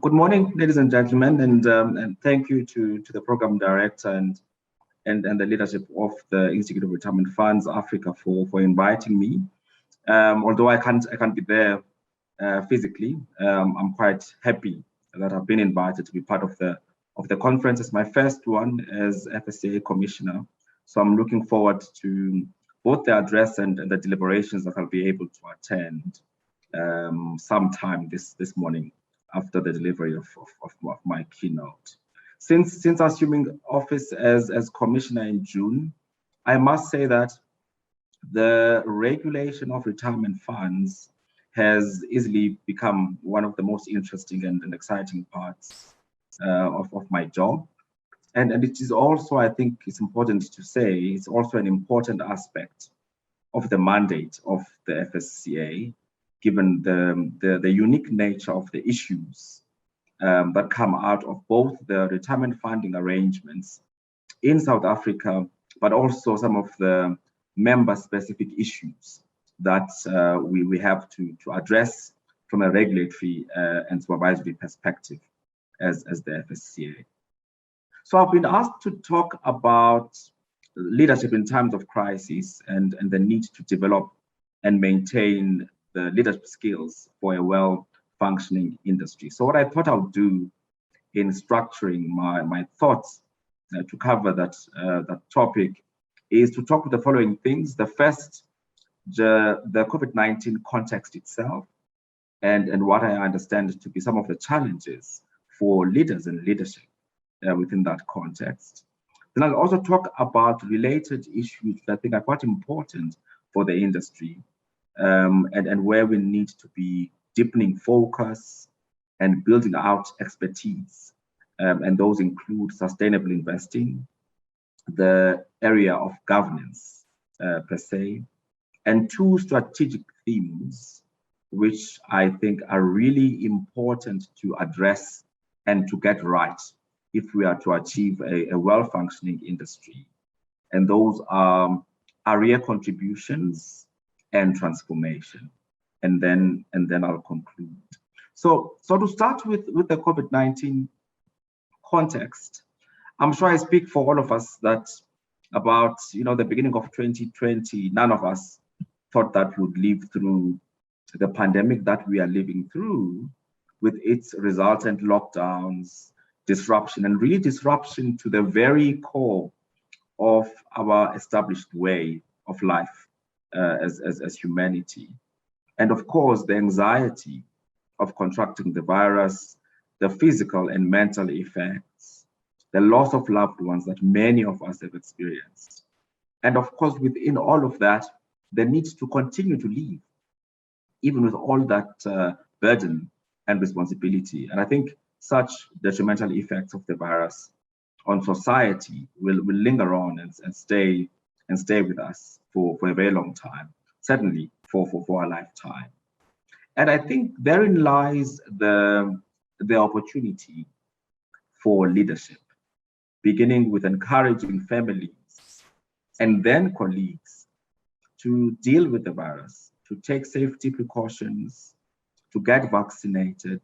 Good morning, ladies and gentlemen, and thank you to the program director and the leadership of the Institute of Retirement Funds Africa for inviting me. Although I can't be there physically, I'm quite happy that I've been invited to be part of the conference. It's my first one as FSCA Commissioner, so I'm looking forward to both the address and the deliberations that I'll be able to attend sometime this morning after the delivery of my keynote. Since assuming office as Commissioner in June, I must say that the regulation of retirement funds has easily become one of the most interesting and exciting parts of my job. And it is also, I think it's important to say, it's also an important aspect of the mandate of the FSCA, given the unique nature of the issues that come out of both the retirement funding arrangements in South Africa, but also some of the member-specific issues that we have to address from a regulatory and supervisory perspective as the FSCA. So I've been asked to talk about leadership in times of crisis and the need to develop and maintain the leadership skills for a well-functioning industry. So what I thought I would do in structuring my thoughts to cover that topic is to talk with the following things. The first, the COVID-19 context itself, and what I understand to be some of the challenges for leaders and leadership within that context. Then I'll also talk about related issues that I think are quite important for the industry, and where we need to be deepening focus and building out expertise. And those include sustainable investing, the area of governance per se, and two strategic themes which I think are really important to address and to get right if we are to achieve a well-functioning industry. And those are arrear contributions and transformation. And then I'll conclude. So to start with the COVID-19 context, I'm sure I speak for all of us that about the beginning of 2020, none of us thought that we would live through the pandemic that we are living through, with its resultant lockdowns, disruption, and really disruption to the very core of our established way of life as humanity. And of course, the anxiety of contracting the virus, the physical and mental effects, the loss of loved ones that many of us have experienced. And of course, within all of that, the need to continue to live, even with all that burden and responsibility. And I think such detrimental effects of the virus on society will linger on and stay with us for a very long time, certainly for our lifetime. And I think therein lies the opportunity for leadership, beginning with encouraging families and then colleagues to deal with the virus, to take safety precautions, to get vaccinated,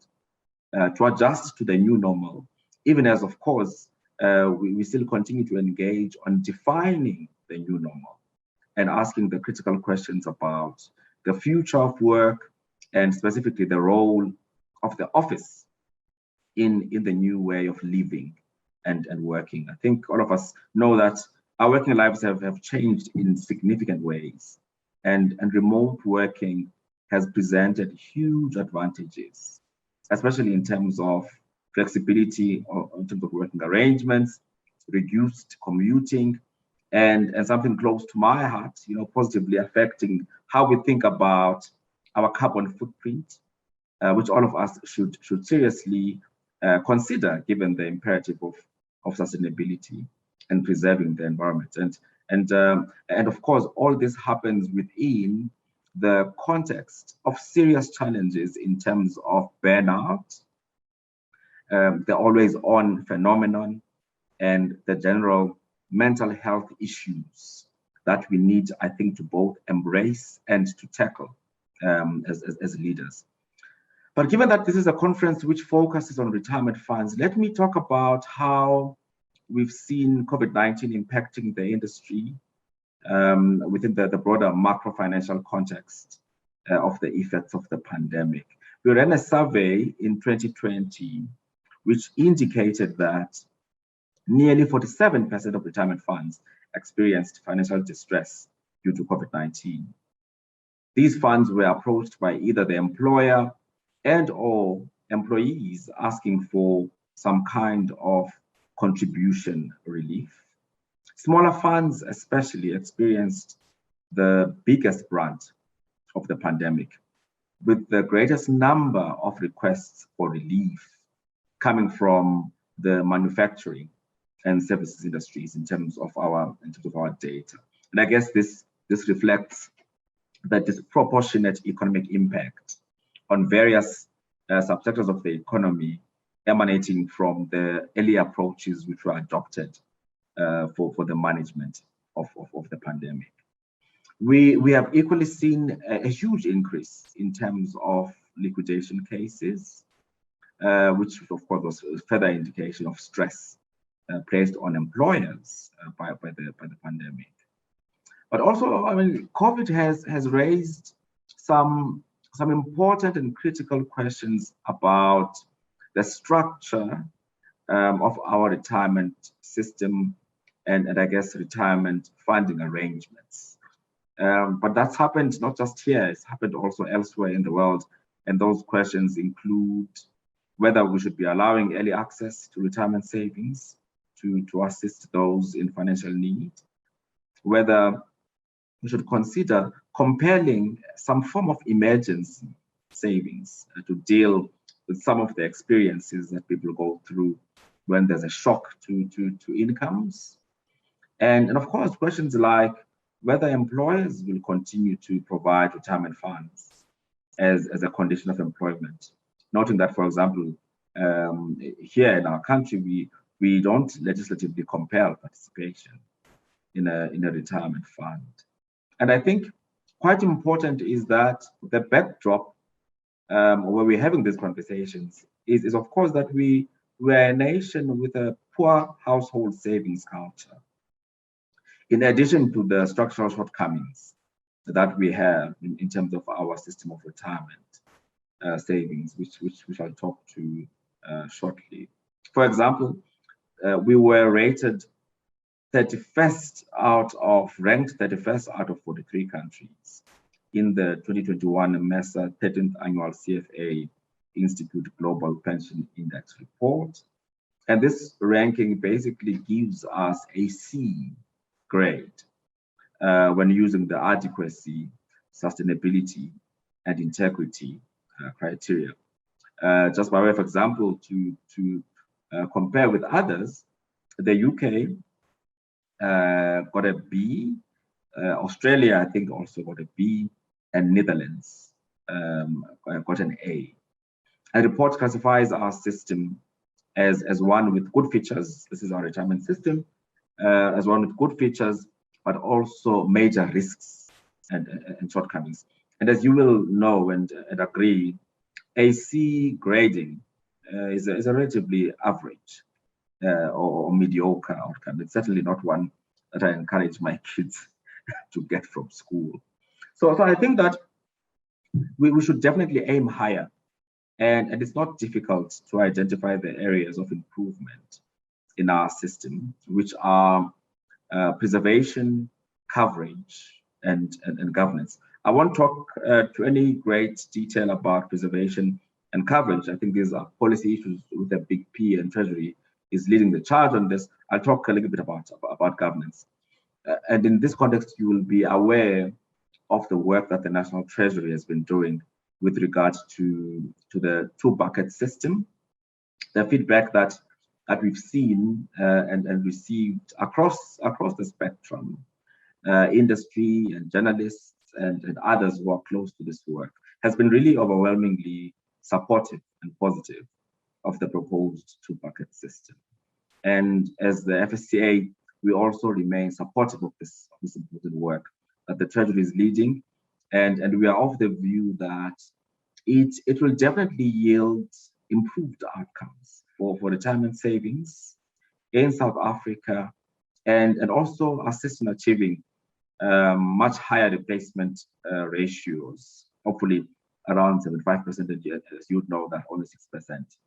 to adjust to the new normal, even as, of course, we still continue to engage on defining the new normal and asking the critical questions about the future of work and specifically the role of the office in the new way of living and working. I think all of us know that our working lives have changed in significant ways, and remote working has presented huge advantages, especially in terms of flexibility, in terms of working arrangements, reduced commuting, and something close to my heart, positively affecting how we think about our carbon footprint, which all of us should seriously consider, given the imperative of sustainability and preserving the environment. And of course, all this happens within the context of serious challenges in terms of burnout, the always on phenomenon, and the general mental health issues that we need, I think, to both embrace and to tackle as leaders. But given that this is a conference which focuses on retirement funds, let me talk about how we've seen COVID-19 impacting the industry within the broader macro financial context of the effects of the pandemic. We ran a survey in 2020, which indicated that nearly 47% of retirement funds experienced financial distress due to COVID-19. These funds were approached by either the employer and/or employees asking for some kind of contribution relief. Smaller funds especially experienced the biggest brunt of the pandemic, with the greatest number of requests for relief coming from the manufacturing and services industries in terms of our data. And I guess this reflects the disproportionate economic impact on various subsectors of the economy emanating from the early approaches which were adopted for the management of the pandemic. We have equally seen a huge increase in terms of liquidation cases, which of course was a further indication of stress placed on employers by the pandemic. But also, I mean, COVID has raised some important and critical questions about the structure of our retirement system and I guess retirement funding arrangements. But that's happened not just here, it's happened also elsewhere in the world. And those questions include whether we should be allowing early access to retirement savings to assist those in financial need, whether we should consider compelling some form of emergency savings to deal with some of the experiences that people go through when there's a shock to incomes. And of course, questions like whether employers will continue to provide retirement funds as a condition of employment. Noting that, for example, here in our country, we don't legislatively compel participation in a retirement fund. And I think quite important is that the backdrop where we're having these conversations is of course that we're a nation with a poor household savings culture. In addition to the structural shortcomings that we have in terms of our system of retirement savings, which I'll talk to shortly. For example, we were rated 31st ranked 31st out of 43 countries in the 2021 MESA 13th Annual CFA Institute Global Pension Index report. And this ranking basically gives us a C grade when using the adequacy, sustainability, and integrity criteria. Just by way of example, to compare with others, the UK got a B, Australia, I think, also got a B, and Netherlands got an A. A report classifies our system as one with good features. This is our retirement system, as one with good features, but also major risks and shortcomings. And as you will know and agree, a C grading is a relatively average or mediocre outcome. It's certainly not one that I encourage my kids to get from school. So I think that we should definitely aim higher. And it's not difficult to identify the areas of improvement in our system, which are preservation, coverage, and governance. I won't talk to any great detail about preservation and coverage. I think these are policy issues with a big P, and Treasury is leading the charge on this. I'll talk a little bit about governance. And in this context, you will be aware of the work that the National Treasury has been doing with regards to the two-bucket system. The feedback that we've seen and received across the spectrum, industry and journalists and others who are close to this work, has been really overwhelmingly supportive and positive of the proposed two-bucket system. And as the FSCA, we also remain supportive of this important work that the Treasury is leading. And we are of the view that it will definitely yield improved outcomes for retirement savings in South Africa, and also assist in achieving much higher replacement ratios, hopefully around 75%. As you know, that only 6%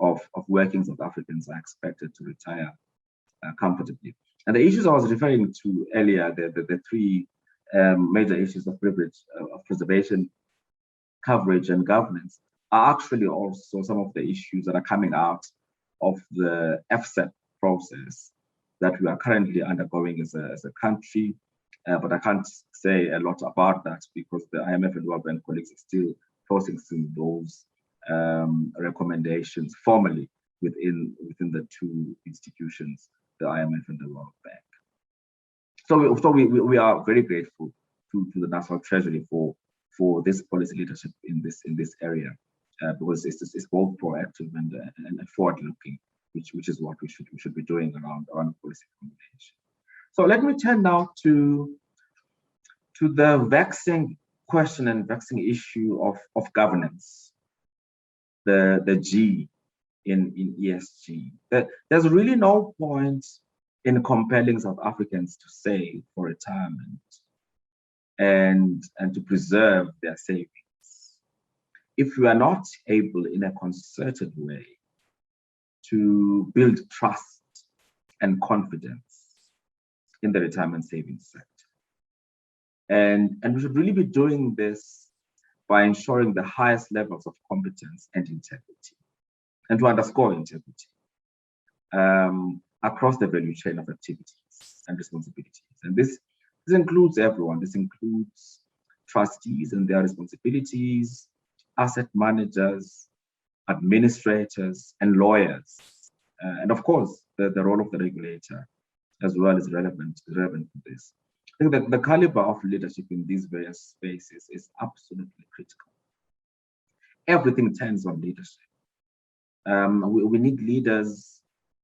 of working South Africans are expected to retire comfortably. And the issues I was referring to earlier, the three major issues of privilege, of preservation, coverage, and governance, are actually also some of the issues that are coming out of the FSCA process that we are currently undergoing as a country. But I can't say a lot about that because the IMF and World Bank colleagues are still processing those recommendations formally within the two institutions, the IMF and the World Bank. So we are very grateful to the National Treasury for this policy leadership in this area, because it's both proactive and forward-looking, which is what we should be doing around policy formulation. So let me turn now to the vexing question and vexing issue of governance, the G in ESG. There's really no point in compelling South Africans to save for retirement and to preserve their savings if we are not able in a concerted way to build trust and confidence in the retirement savings sector. And we should really be doing this by ensuring the highest levels of competence and integrity, and to underscore integrity across the value chain of activities and responsibilities. And this includes everyone. This includes trustees and their responsibilities, asset managers, administrators, and lawyers, and of course the role of the regulator as well is relevant to this. I think that the caliber of leadership in these various spaces is absolutely critical. Everything turns on leadership. We need leaders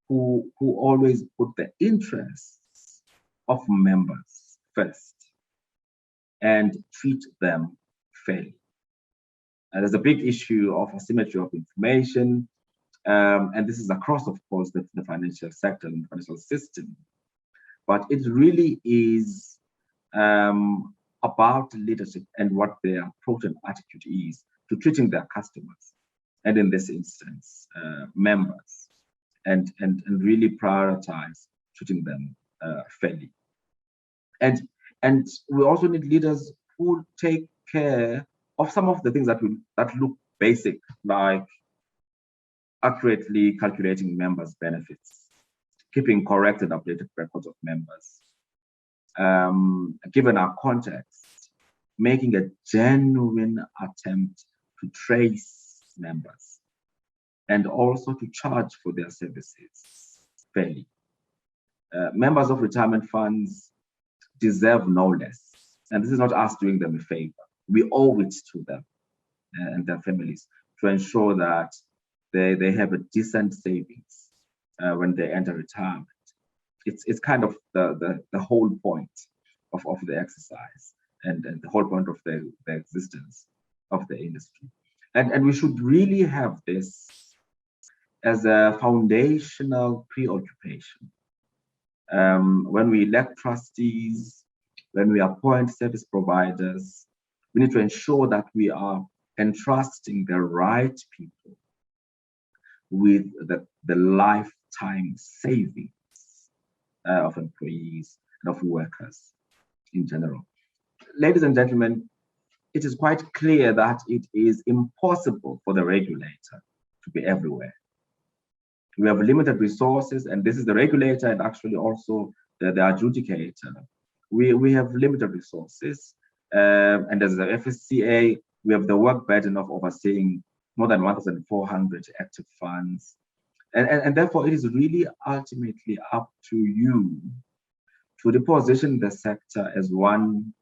who always put the interests of members first and treat them fairly. There's a big issue of asymmetry of information, and this is across, of course, the financial sector and the financial system. But it really is about leadership and what their approach and attitude is to treating their customers, and in this instance, members, and really prioritize treating them fairly. And we also need leaders who take care of some of the things that look basic, like accurately calculating members' benefits, keeping correct and updated records of members, given our context, making a genuine attempt to trace members and also to charge for their services fairly. Members of retirement funds deserve no less, and this is not us doing them a favor. We owe it to them and their families to ensure that they have a decent savings when they enter retirement. It's kind of the whole point of the exercise and the whole point of the existence of the industry. And we should really have this as a foundational preoccupation. When we elect trustees, when we appoint service providers, we need to ensure that we are entrusting the right people with the lifetime savings of employees and of workers in general. Ladies and gentlemen, it is quite clear that it is impossible for the regulator to be everywhere. We have limited resources, and this is the regulator and actually also the adjudicator. We have limited resources, and as the FSCA, we have the work burden of overseeing more than 1,400 active funds. And therefore, it is really ultimately up to you to reposition the sector as one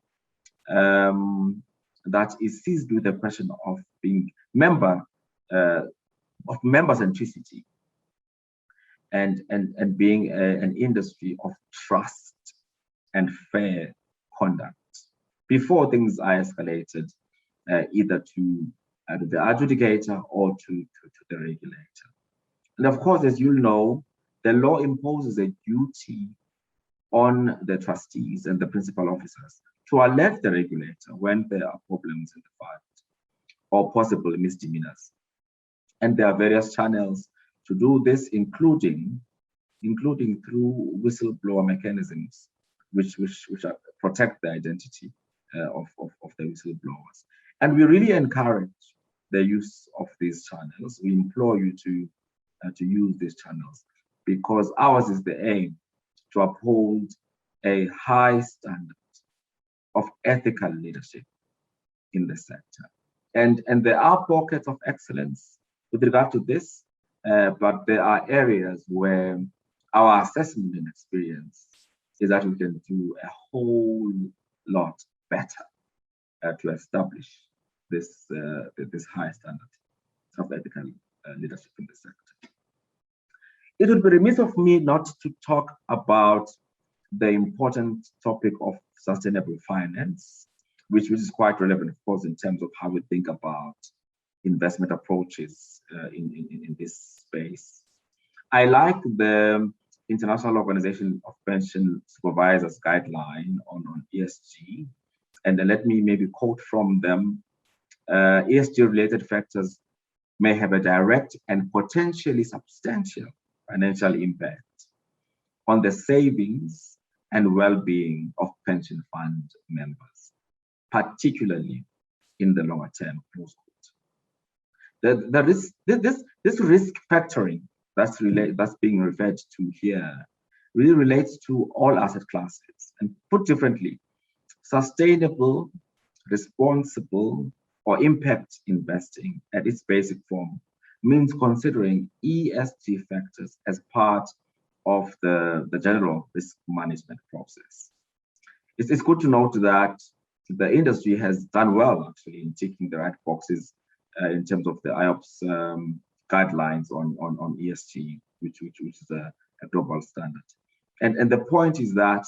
that is seized with the question of being member centricity and being an industry of trust and fair conduct before things are escalated either to to the adjudicator or to the regulator. And of course, as you know, the law imposes a duty on the trustees and the principal officers to alert the regulator when there are problems in the fund or possible misdemeanors. And there are various channels to do this, including through whistleblower mechanisms, which protect the identity of the whistleblowers. And we really encourage the use of these channels. We implore you to use these channels, because ours is the aim to uphold a high standard of ethical leadership in the sector. And there are pockets of excellence with regard to this, but there are areas where our assessment and experience is that we can do a whole lot better to establish this high standard of ethical leadership in the sector. It would be remiss of me not to talk about the important topic of sustainable finance, which is quite relevant, of course, in terms of how we think about investment approaches in this space. I like the International Organization of Pension Supervisors guideline on ESG, and let me maybe quote from them. ESG-related factors may have a direct and potentially substantial financial impact on the savings and well-being of pension fund members, particularly in the longer term. This risk factoring that's being referred to here really relates to all asset classes. And put differently, sustainable, responsible, or impact investing at its basic form means considering ESG factors as part of the general risk management process. It's good to note that the industry has done well actually in ticking the right boxes in terms of the IOPS guidelines on ESG, which is a global standard. And the point is that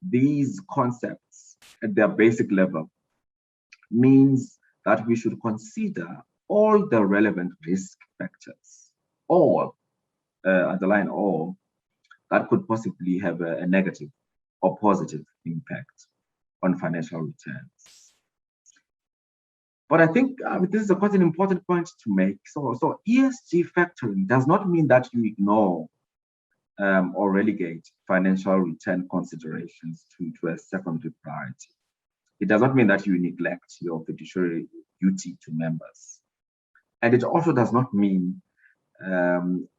these concepts at their basic level means that we should consider all the relevant risk factors, all, underline all, that could possibly have a negative or positive impact on financial returns. But I think this is quite an important point to make. So ESG factoring does not mean that you ignore or relegate financial return considerations to a secondary priority. It does not mean that you neglect your fiduciary duty to members. And it also does not mean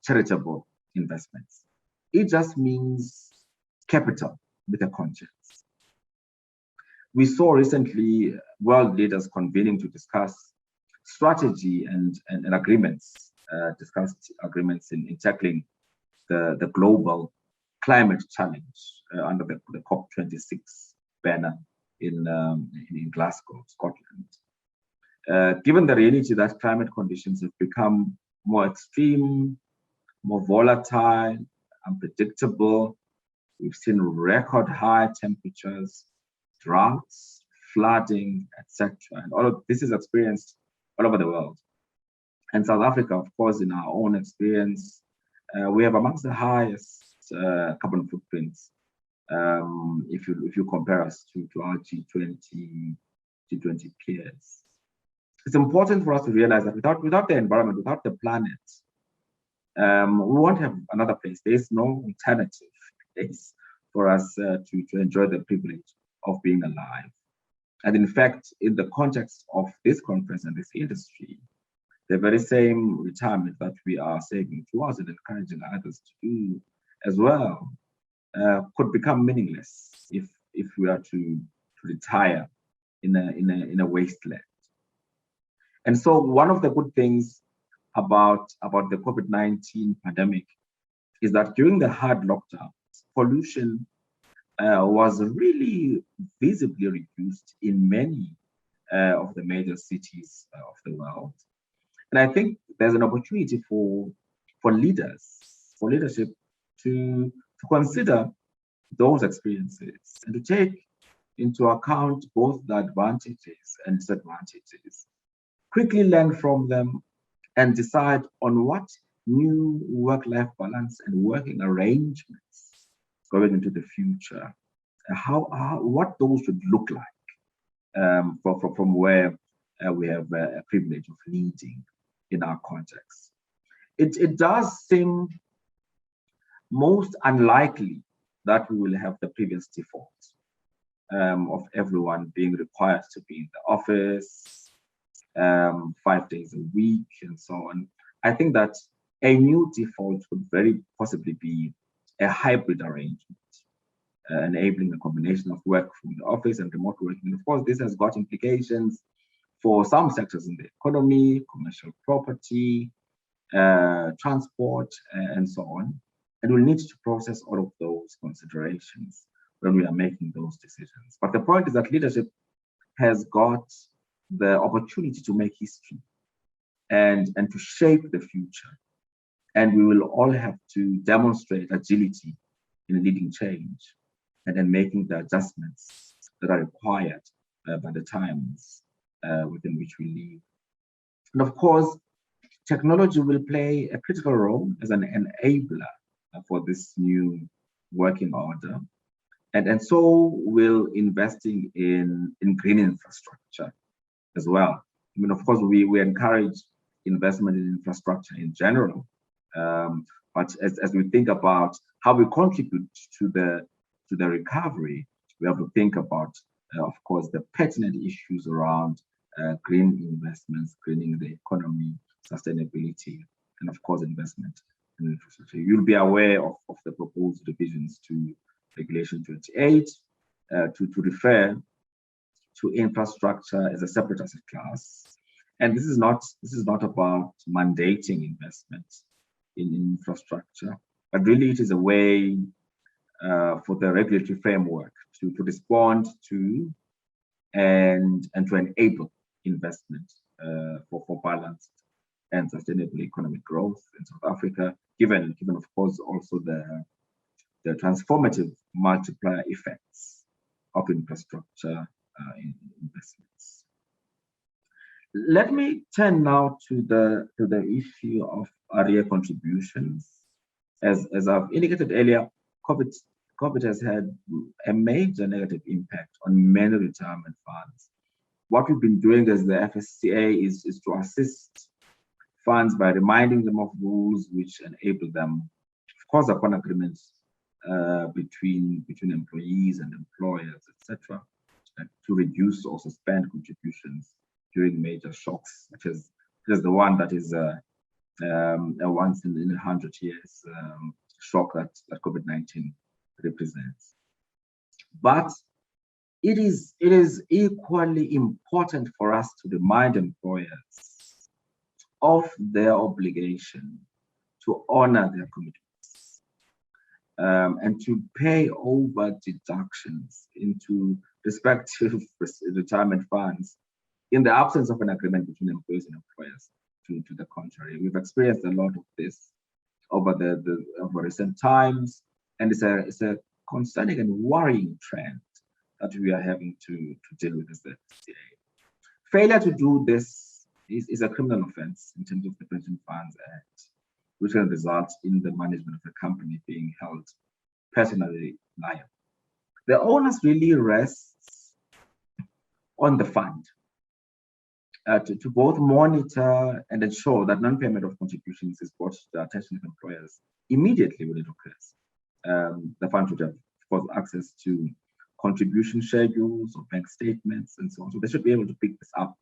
charitable investments. It just means capital with a conscience. We saw recently world leaders convening to discuss strategy and agreements, discussed agreements in tackling the global climate challenge under the COP26 banner in Glasgow, Scotland. Given the reality that climate conditions have become more extreme, more volatile, unpredictable, we've seen record high temperatures, droughts, flooding, etc. And all of this is experienced all over the world. And South Africa, of course, in our own experience, we have amongst the highest carbon footprints if you compare us to our G20 peers. It's important for us to realize that without the environment, without the planet, we won't have another place. There's no alternative place for us to enjoy the privilege of being alive. And in fact, in the context of this conference and this industry, the very same retirement that we are saving towards and encouraging others to do as well could become meaningless if we are to retire in a wasteland. And so one of the good things about the COVID-19 pandemic is that during the hard lockdown, pollution was really visibly reduced in many of the major cities of the world. And I think there's an opportunity for leadership to consider those experiences and to take into account both the advantages and disadvantages quickly learn from them, and decide on what new work-life balance and working arrangements going into the future, what those should look like from where we have a privilege of leading in our context. It does seem most unlikely that we will have the previous default of everyone being required to be in the office 5 days a week and so on. I think that a new default would very possibly be a hybrid arrangement, enabling a combination of work from the office and remote working. Of course, this has got implications for some sectors in the economy, commercial property, transport, and so on. And we'll need to process all of those considerations when we are making those decisions. But the point is that leadership has got the opportunity to make history and to shape the future. And we will all have to demonstrate agility in leading change and then making the adjustments that are required by the times within which we live. And of course, technology will play a critical role as an enabler for this new working order. And so will investing in green infrastructure as well. I mean, of course, we encourage investment in infrastructure in general. But as we think about how we contribute to the recovery, we have to think about, of course, the pertinent issues around green investments, greening the economy, sustainability, and of course, investment in infrastructure. You'll be aware of the proposed revisions to Regulation 28 to refer to infrastructure as a separate asset class. And this is not about mandating investment in infrastructure, but really it is a way for the regulatory framework to respond to and to enable investment for balanced and sustainable economic growth in South Africa, given of course also the transformative multiplier effects of infrastructure investments. Let me turn now to the issue of arrear contributions. As I've indicated earlier, COVID has had a major negative impact on many retirement funds. What we've been doing as the FSCA is to assist funds by reminding them of rules which enable them, of course, upon agreements between employees and employers, etc., to reduce or suspend contributions during major shocks, such as the one that is a once in 100 years shock that COVID-19 represents. But it is equally important for us to remind employers of their obligation to honor their commitments and to pay over deductions into respective retirement funds in the absence of an agreement between employees and employers. To the contrary, we've experienced a lot of this over over recent times, and it's a concerning and worrying trend that we are having to deal with as the FSCA. Failure to do this is a criminal offense in terms of the Pension Funds Act, which can result in the management of the company being held personally liable. The onus really rests on the fund to both monitor and ensure that non-payment of contributions is brought to the attention of employers immediately when it occurs. The fund should have, of course, access to contribution schedules or bank statements and so on. So they should be able to pick this up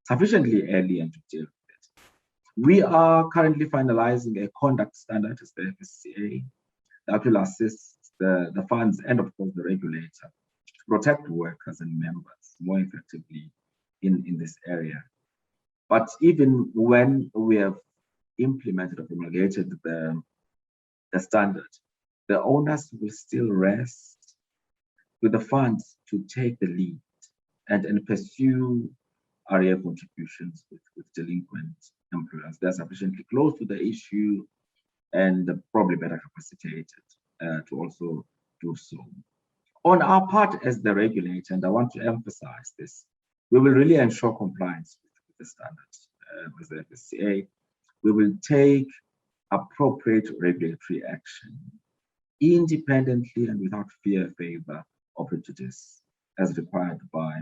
sufficiently early and to deal with it. We are currently finalizing a conduct standard as the FSCA that will assist the funds and, of course, the regulator to protect workers and members more effectively in this area. But even when we have implemented or promulgated the standard, the onus will still rest with the funds to take the lead and pursue arrear contributions with delinquent employers. They're sufficiently close to the issue and probably better capacitated to also do so. On our part as the regulator, and I want to emphasize this, we will really ensure compliance with the standard with the FSCA, we will take appropriate regulatory action independently and without fear, favor, or prejudice, as required by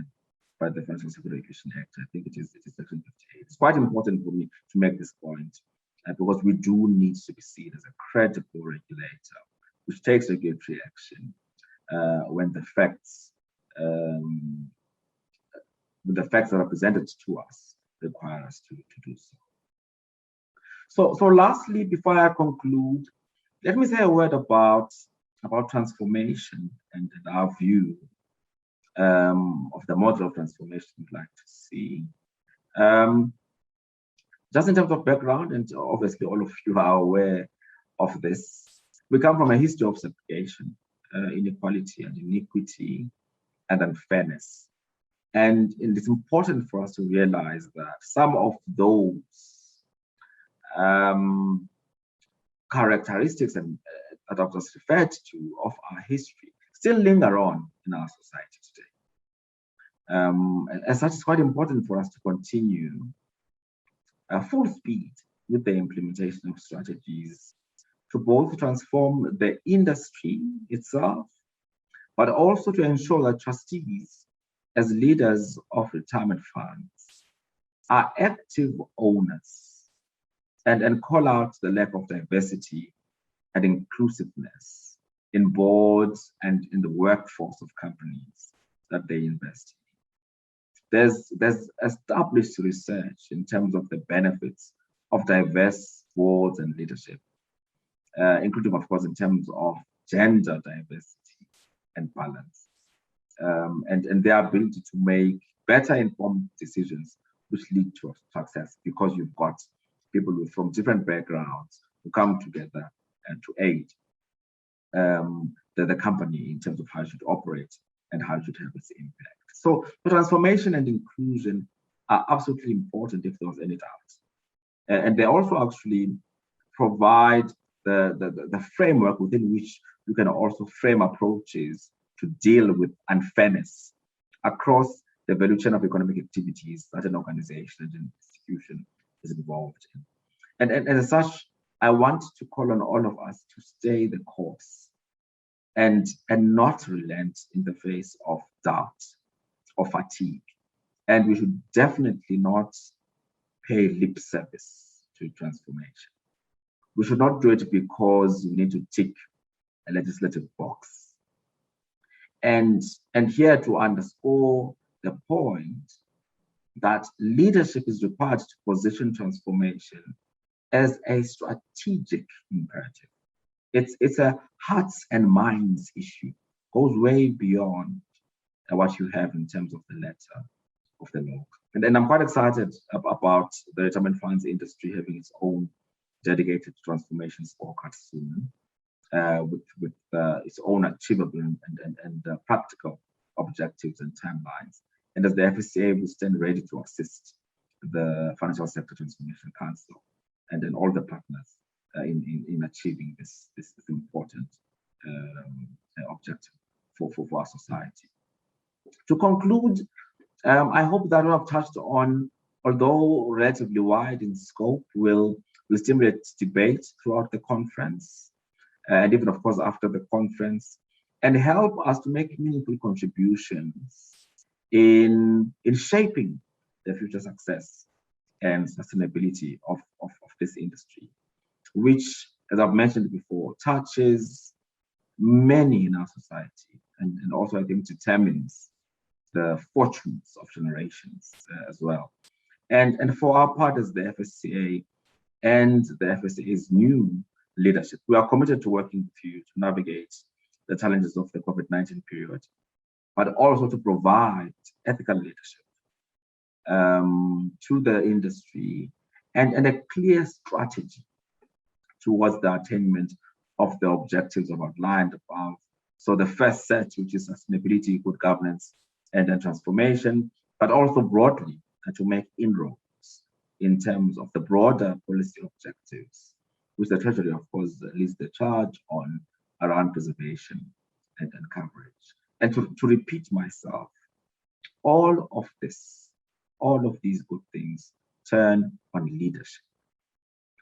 the Financial Sector Regulation Act. I think it is Section 58. It's quite important for me to make this point because we do need to be seen as a credible regulator which takes regulatory action when the facts that are presented to us require us to do so. So lastly, before I conclude, let me say a word about transformation and our view of the model of transformation we'd like to see. Just in terms of background, and obviously all of you are aware of this, we come from a history of segregation, inequality and iniquity, and unfairness. And it's important for us to realize that some of those characteristics that I've just referred to of our history still linger on in our society today. As such, it's quite important for us to continue full speed with the implementation of strategies to both transform the industry itself, but also to ensure that trustees, as leaders of retirement funds, are active owners and call out the lack of diversity and inclusiveness in boards and in the workforce of companies that they invest in. There's established research in terms of the benefits of diverse boards and leadership, including, of course, in terms of gender diversity and balance, and their ability to make better informed decisions which lead to success, because you've got people from different backgrounds who come together and to aid the company in terms of how it should operate and how it should have its impact. So the transformation and inclusion are absolutely important if there was any doubt. And they also actually provide the framework within which you can also frame approaches to deal with unfairness across the value chain of economic activities that an organization and an institution is involved in. And as such, I want to call on all of us to stay the course and not relent in the face of doubt or fatigue. And we should definitely not pay lip service to transformation. We should not do it because we need to tick a legislative box. And here to underscore the point that leadership is required to position transformation as a strategic imperative. It's a hearts and minds issue, goes way beyond what you have in terms of the letter of the law. And I'm quite excited about the retirement funds industry having its own dedicated transformation scorecard soon, with its own achievable and practical objectives and timelines. And as the FSCA, we stand ready to assist the Financial Sector Transformation Council and then all the partners in achieving this important objective for our society. To conclude, I hope that what I've touched on, although relatively wide in scope, will stimulate debate throughout the conference, and even, of course, after the conference, and help us to make meaningful contributions in shaping the future success and sustainability of this industry, which, as I've mentioned before, touches many in our society and also, I think, determines the fortunes of generations as well. And for our part as the FSCA and the FSCA's new leadership, we are committed to working with you to navigate the challenges of the COVID-19 period, but also to provide ethical leadership to the industry and a clear strategy towards the attainment of the objectives I've outlined above. So the first set, which is sustainability, good governance, and then transformation, but also broadly to make inroads in terms of the broader policy objectives, which the Treasury, of course, leads the charge on around preservation and coverage. And to repeat myself, all of this all of these good things turn on leadership.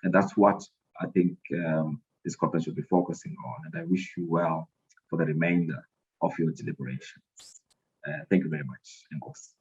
And that's what I think this conference should be focusing on. And I wish you well for the remainder of your deliberations. Thank you very much. Enkosi.